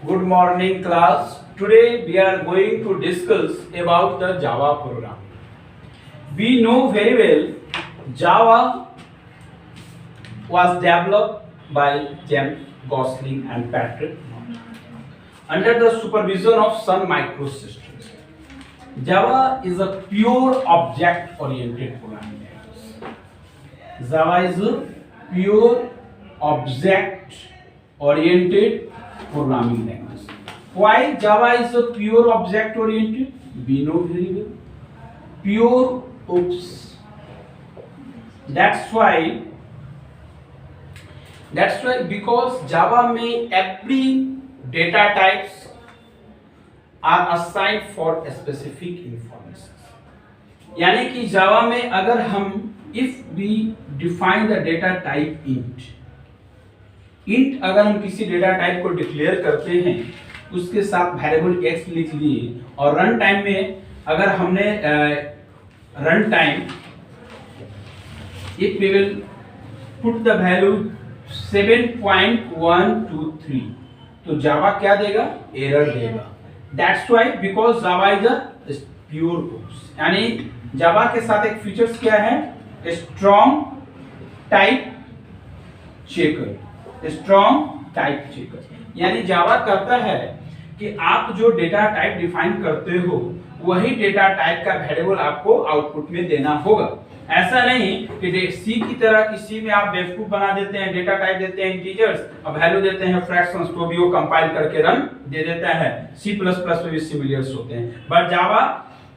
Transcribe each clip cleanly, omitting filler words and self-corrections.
Good morning class. Today we are going to discuss about the Java program. We know very well Java was developed by James Gosling and Patrick under the supervision of Sun Microsystems. Java is a pure object-oriented programming language. Java is a pure object-oriented programming language. Why Java is a pure object-oriented? We know very well. Pure oops. That's why because Java में every data types are assigned for a specific information. यानी कि जावा में अगर हम if we define the data type int अगर हम किसी data type को डिक्लेयर करते हैं उसके साथ वेरिएबल x लिख लिए और रन टाइम में अगर हमने run time if we will put the value 7.123 तो जावा क्या देगा एरर देगा. That's why because Java is a pure oops. यानी जावा के साथ एक फीचर्स क्या है स्ट्रॉन्ग टाइप चेकर यानी जावा करता है कि आप जो डेटा टाइप डिफाइन करते हो वही डेटा टाइप का वेरिएबल आपको आउटपुट में देना होगा. ऐसा नहीं कि सी की तरह कि सी में आप बेवकूफ बना देते हैं डेटा टाइप देते हैं इंटीजर्स और वैल्यू देते हैं फ्रैक्शंस तो भी वो कंपाइल करके रन दे देता है. सी प्लस प्लस में भी सिमिलर्स होते हैं but Java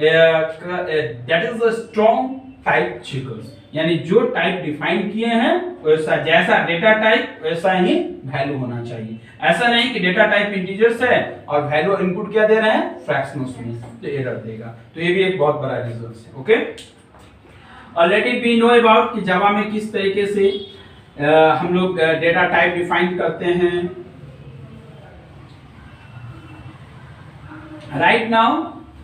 that is a strong type checkers यानी जो टाइप डिफाइन किए हैं वैसा जैसा डेटा टाइप वैसा ही वैल्यू होना चाहिए. ऐसा नहीं कि डेटा टाइप इंटीजर्स है और वैल्यू इनपुट क्या दे रहे हैं फ्रैक्शंस में तो एरर देगा. तो ये भी एक बहुत बड़ा रीजन है. Okay already we know about कि जावा में किस तरीके से हम लोग डेटा टाइप डिफाइन करते हैं. राइट नाउ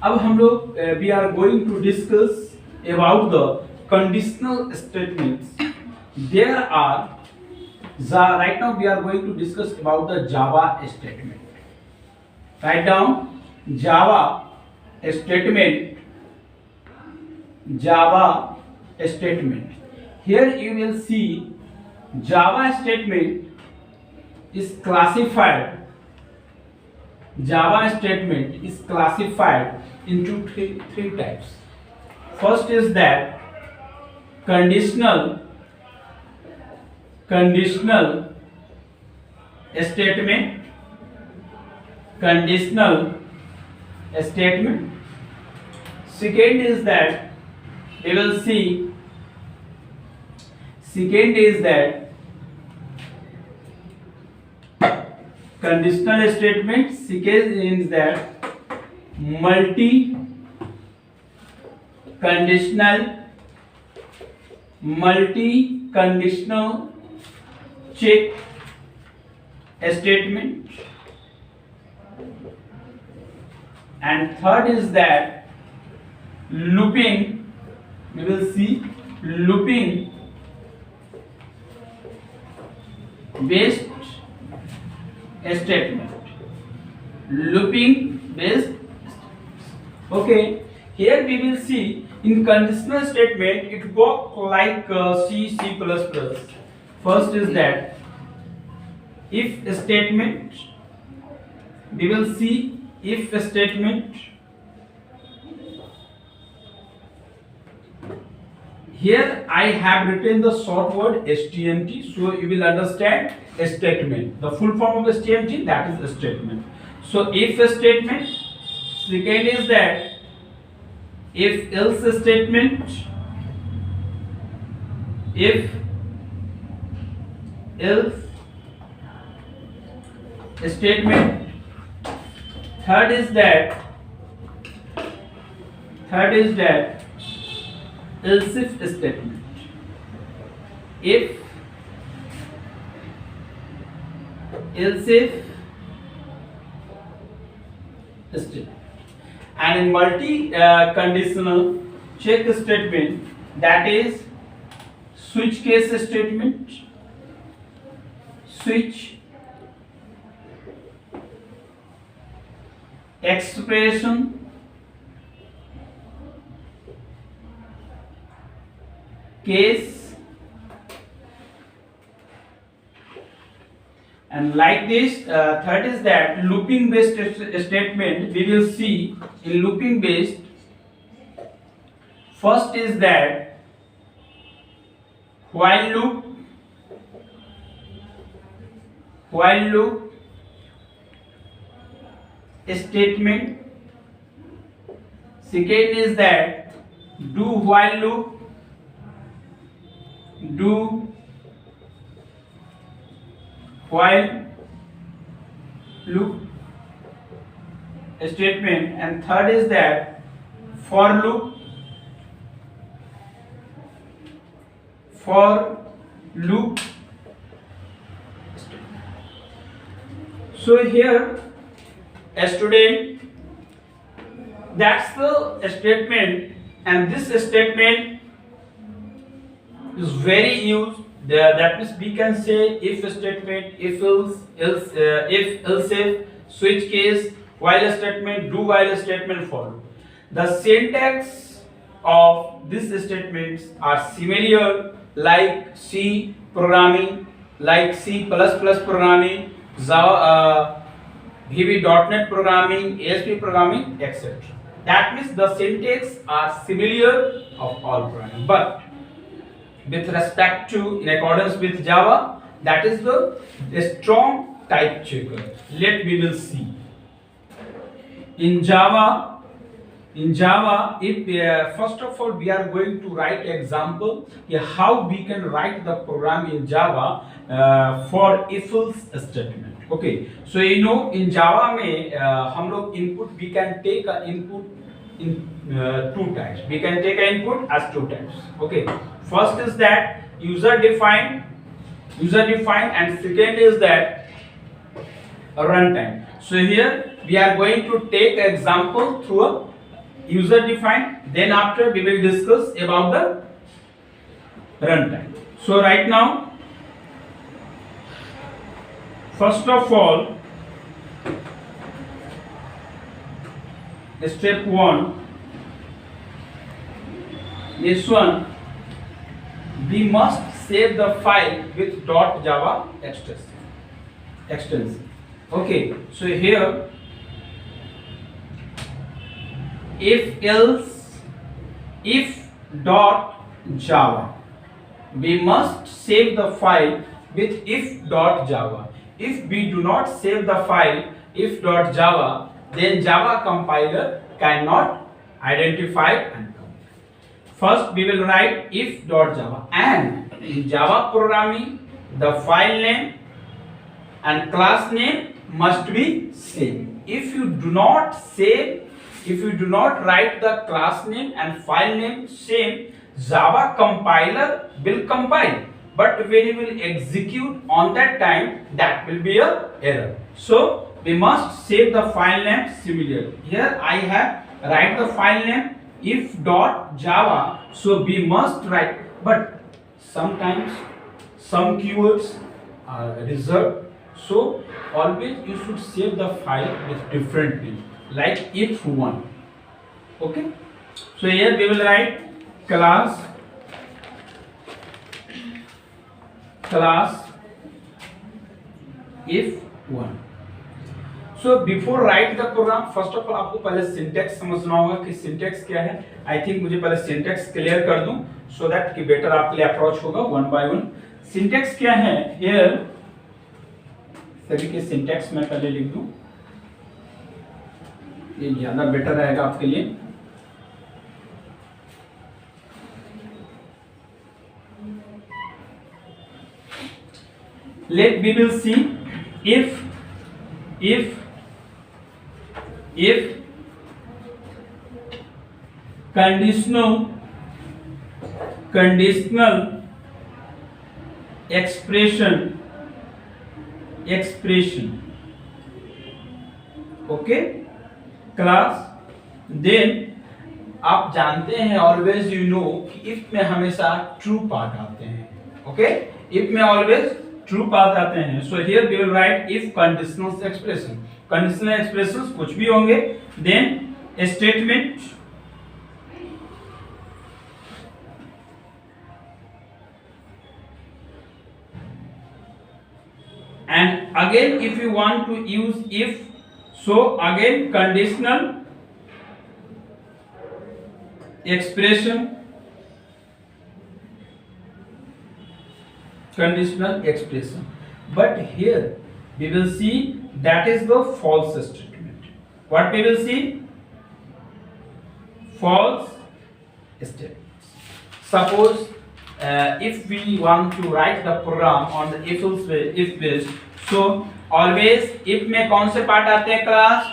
अब हम लोग we are going to discuss about the conditional statements. There are right now we are going to discuss about the Java statement. Write down Java statement. Here you will see Java statement is classified. Java statement is classified into three types. First is that conditional statement. Second is that we will see conditional statement. Second is that multi-conditional check statement, and third is that looping. We will see looping based statement. Okay, here we will see in conditional statement it works like C++. First is that if statement. We will see if statement. Here I have written the short word STMT, so you will understand statement. The full form of STMT, that is a statement. So if statement. Second is that if else statement. If else statement. Third is that else if statement. If else if statement. And in multi-conditional check statement, that is switch case statement. Switch expression case, and like this. Third is that looping based statement. We will see in looping based. First is that while loop statement. Second is that do while loop statement, and third is that for loop so here a student, that's the statement, and this statement is very used. That means we can say if statement, if else, if switch case, while statement, do while statement, for loop. The syntax of these statements are similar like C programming, like C++ programming, Java, VB.NET programming, ASP programming, etc. That means the syntax are similar of all programming, but with respect to, in accordance with Java, that is the strong type checker. We will see. In Java, if first of all we are going to write example how we can write the program in Java for if-else statement. Okay, so you know in Java में हम लोग input, we can take an input in two types. We can take an input as two types. Okay, first is that user defined, and second is that runtime. So here we are going to take example through a user defined, then after we will discuss about the runtime. So right now, first of all, step 1, this one, we must save the file with .java extension. Okay, so here if .java, we must save the file with if.java. If we do not save the file if.java, then Java compiler cannot identify and compile. First we will write if.java, and in Java programming the file name and class name must be same. If you do not write the class name and file name same, Java compiler will compile, but when you will execute on that time, that will be a error. So we must save the file name similarly. Here I have write the file name if.java, so we must write, but sometimes some keywords are reserved, so always you should save the file with different name, like if1. Okay, so here we will write class if1. So before write the program, first of all आपको पहले syntax समझना होगा कि syntax क्या है. I think मुझे पहले syntax clear कर दूं, so that कि better आपके लिए approach होगा one by one. Syntax क्या है? Here सभी के syntax मैं पहले लिख दूं, ये ज़्यादा बेटर रहेगा आपके लिए. We will see if conditional expression, okay, class, then आप जानते हैं always you know कि if में हमेशा true part आते हैं. Okay, if में always ट्रू पाथ आते हैं. So here we will write if conditional expression. Conditional expressions कुछ भी होंगे. Then statement, and again if you want to use if, so again conditional expression, but here we will see that is the false statement. What we will see? False statements. Suppose if we want to write the program on the if based, so always if में कौन से part आते हैं class?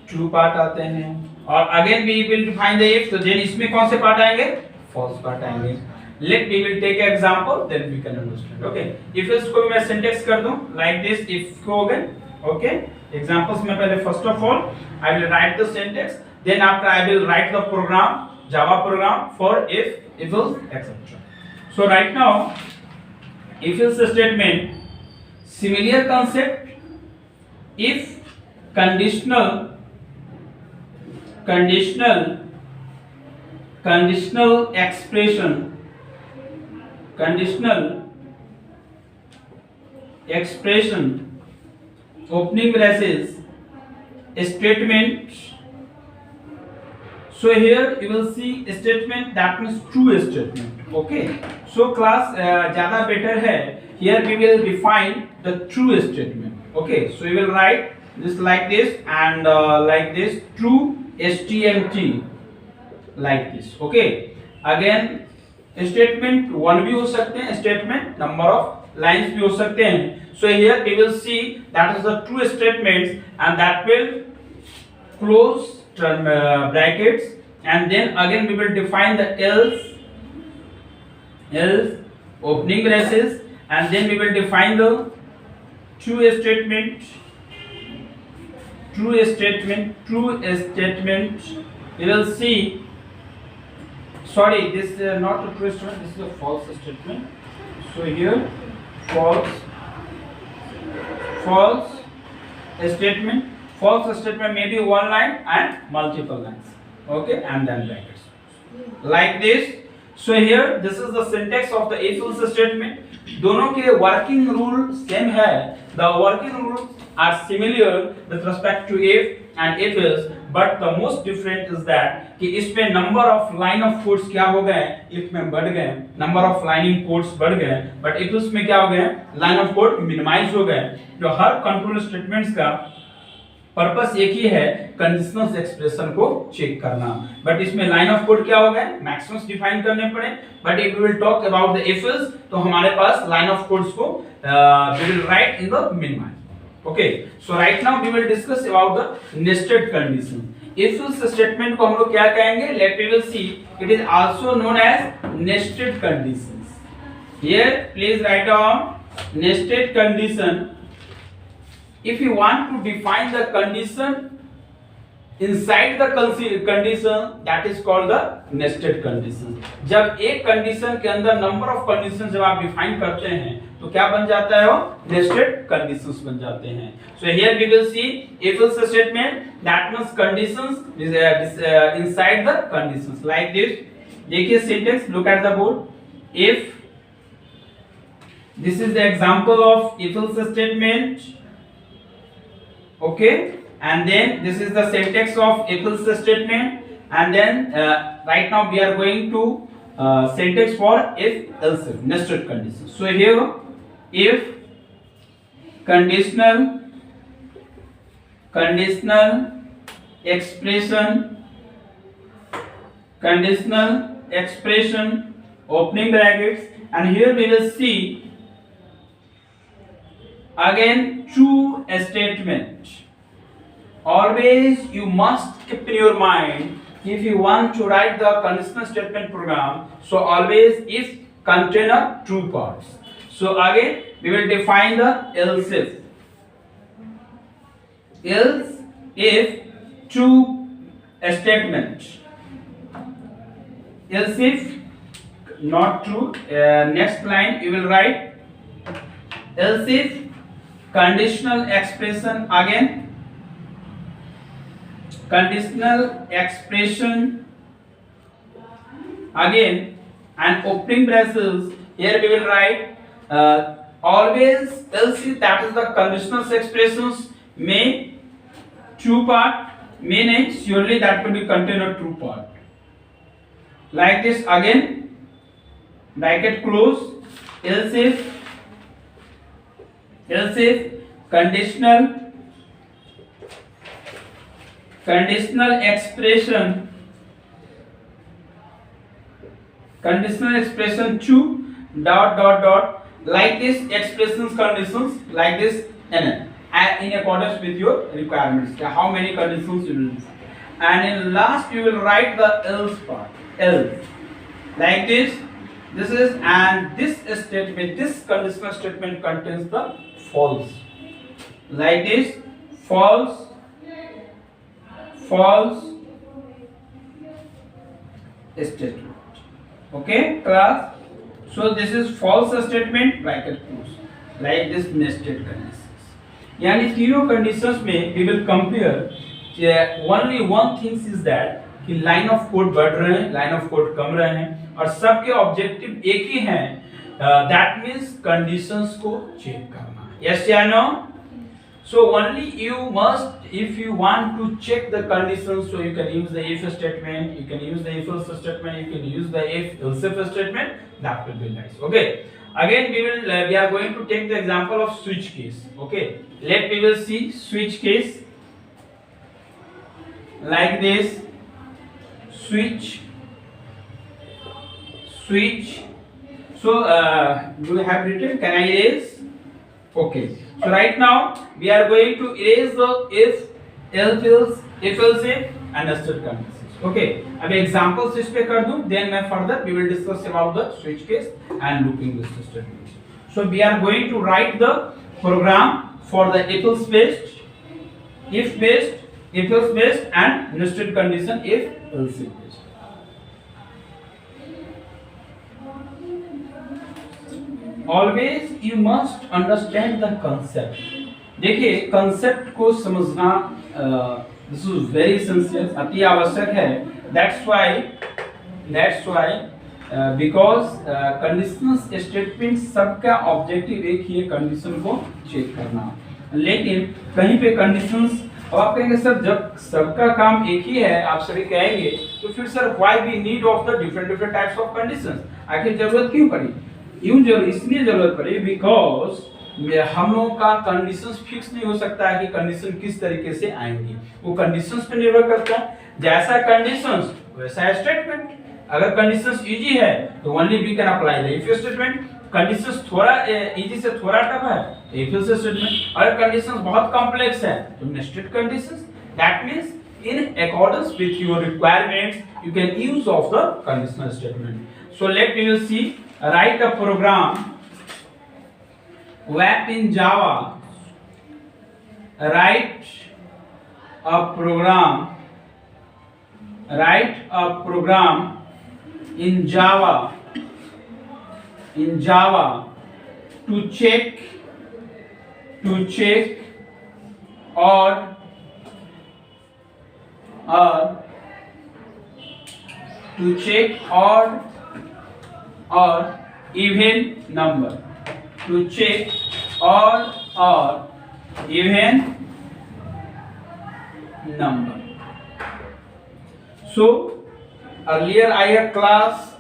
True part आते हैं. और again we will define the if, तो then इसमें कौन से पार्ट आएंगे? false पार्ट आएंगे. Let we will take an example, then we can understand. Okay, if else को मैं syntax कर दूं like this, if को हो गए. Okay, examples में पहले first of all I will write the syntax, then after I will write the program, Java program for if else, etc. So right now, if else statement, similar concept. If conditional expression, opening braces, statement. So here you will see statement, that means true statement. Okay, so class ज़्यादा better है. Here we will define the true statement. Okay, so we will write this like this and like this, true STMT like this. Okay, again statement one भी हो सकते हैं, statement number of lines भी हो सकते हैं. So here we will see that is the true statements, and that will close brackets, and then again we will define the else opening braces, and then we will define the true statement. We will see, sorry, this is not a true statement, this is a false statement. So here false statement may be one line and multiple lines. Okay, and then brackets like this. So here this is the syntax of the if else statement. दोनों के working rule same है. The working rules are similar with respect to if and if else, but the most different is that कि इसमें number of line of codes क्या हो गए? if में बढ़ गए, number of lining codes बढ़ गए, but if else में क्या हो गए? line of code minimize हो गए. जो हर control statements का पर्पस एक ही है, कंडीशनल एक्सप्रेशन को चेक करना. बट इसमें लाइन ऑफ कोड क्या हो गए? मैक्सिमम्स डिफाइन करने पड़े. But if we will talk about the if else, तो हमारे पास लाइन ऑफ कोड्स को we will write in the minimize. Okay, so right now we will discuss about the nested condition. If else statement को हम लोग क्या कहेंगे? Late we will see, it is also known as nested conditions. Here please write down nested condition. If you want to define the condition inside the condition, that is called the nested condition. जब एक condition के अंदर number of conditions जब आप define करते हैं, तो क्या बन जाता है? वो nested conditions बन जाते हैं. So here we will see if else statement, that means conditions inside the conditions like this. देखिए syntax, look at the board. If this is the example of if else statement. Okay, and then this is the syntax of if else statement, and then right now we are going to syntax for if else nested conditions. So here if conditional expression opening brackets, and here we will see again true statement. Always you must keep in your mind, if you want to write the conditional statement program, so always if contain a true parts. So again we will define the else if true statement. Else if not true, next line you will write else if conditional expression, again conditional expression, again and opening braces. Here we will write always else if, that is the conditional expressions may true part, may nahi, surely that will be contain a true part. Like this, again bracket close, else if conditional expression true dot like this expressions conditions like this and in accordance with your requirements, how many conditions you will use. And in last you will write the else part, else like this is, and this statement, this conditional statement contains the false, like this false statement. Okay class, so this is false statement bracket close, like this nested conditions. यानी तीनों conditions में we will compare, only one thing is that कि line of code बढ़ रहे हैं, line of code कम रहे हैं और सबके ऑब्जेक्टिव एक ही हैं, दैट मींस कंडीशंस को चेक करना. यस या no? So only you must, if you want to check the conditions, so you can use the if statement, you can use the if else statement, you can use the if else statement, that will be nice. Okay, again we are going to take the example of switch case. Okay, we will see switch case like this, switch. So do you have written, can I erase? Okay, so right now we are going to erase the if else if and nested conditions. Okay, अभी examples इस पे कर दूं, then मैं further we will discuss about the switch case and looping list statements. So we are going to write the program for the if else based and nested condition if else based. Always you must understand the concept. देखिए concept को समझना this is very essential, अति आवश्यक है. That's why because conditional statement सबका objective एक ही है, कंडीशन को चेक करना. लेकिन कहीं पे कंडीशंस, अब आप कहेंगे सर जब सबका काम एक ही है, आप सभी कहेंगे तो फिर sir why we need of the different types of conditions, आखिर जरूरत क्यों पड़ी? इसलिए जरूरत पड़ी बिकॉज हम लोगों का कंडीशंस फिक्स नहीं हो सकता है कि कंडीशन किस तरीके से आएंगी, वो कंडीशंस पे निर्भर करता है. जैसा कंडीशंस वैसा स्टेटमेंट. अगर कंडीशंस इजी है तो only we can apply the if statement. Conditions थोड़ा इजी से थोड़ा टफ है तो इफ एल्स स्टेटमेंट. अगर कंडीशंस बहुत कॉम्प्लेक्स है तो nested conditions. That means in accordance with your requirements you can use of the conditional statement. So we will see, write a program wrap in Java. Write a program in Java to check or even number. To check or even number. So earlier I have class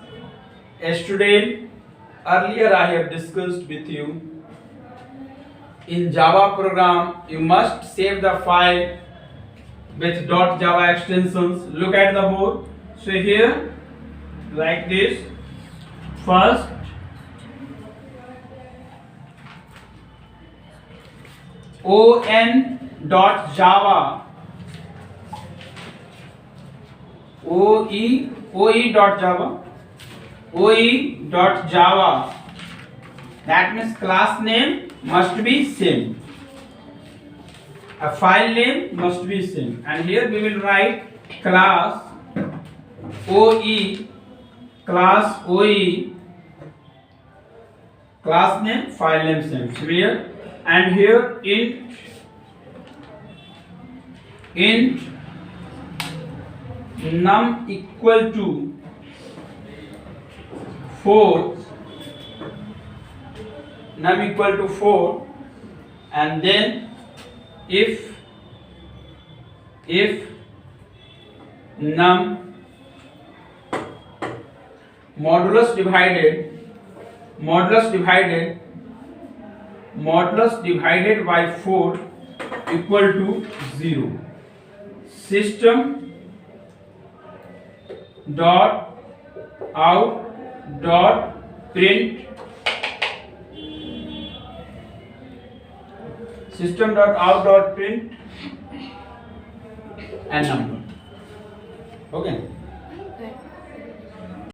student, earlier I have discussed with you, in Java program you must save the file with .java extensions. Look at the board. So here like this, first on.java oe.java, that means class name must be same, a file name must be same, and here we will write class OE class name, file name same, clear. And here int num equal to 4, num equal to 4, and then if num modulus divided by 4 equal to 0, system dot out dot print and number. Okay.